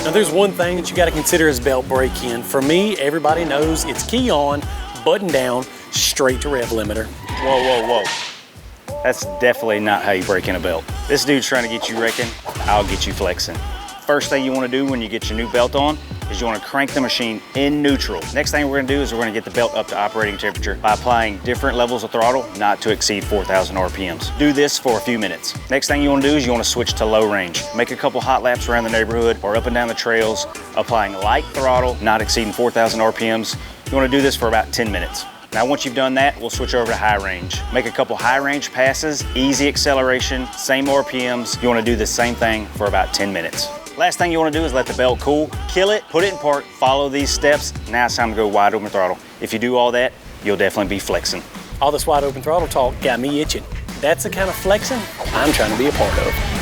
Now there's one thing that you got to consider as belt break-in. For me, everybody knows it's key on, button down, straight to rev limiter. Whoa, whoa, whoa. That's definitely not how you break in a belt. This dude's trying to get you Wreckn, I'll get you Flexin. First thing you want to do when you get your new belt on is you want to crank the machine in neutral. Next thing we're going to do is we're going to get the belt up to operating temperature by applying different levels of throttle, not to exceed 4,000 RPMs. Do this for a few minutes. Next thing you want to do is you want to switch to low range. Make a couple hot laps around the neighborhood or up and down the trails, applying light throttle, not exceeding 4,000 RPMs. You want to do this for about 10 minutes. Now once you've done that, we'll switch over to high range. Make a couple high range passes, easy acceleration, same RPMs. You want to do the same thing for about 10 minutes. Last thing you want to do is let the belt cool, kill it, put it in park, follow these steps. Now it's time to go wide open throttle. If you do all that, you'll definitely be flexing. All this wide open throttle talk got me itching. That's the kind of flexing I'm trying to be a part of.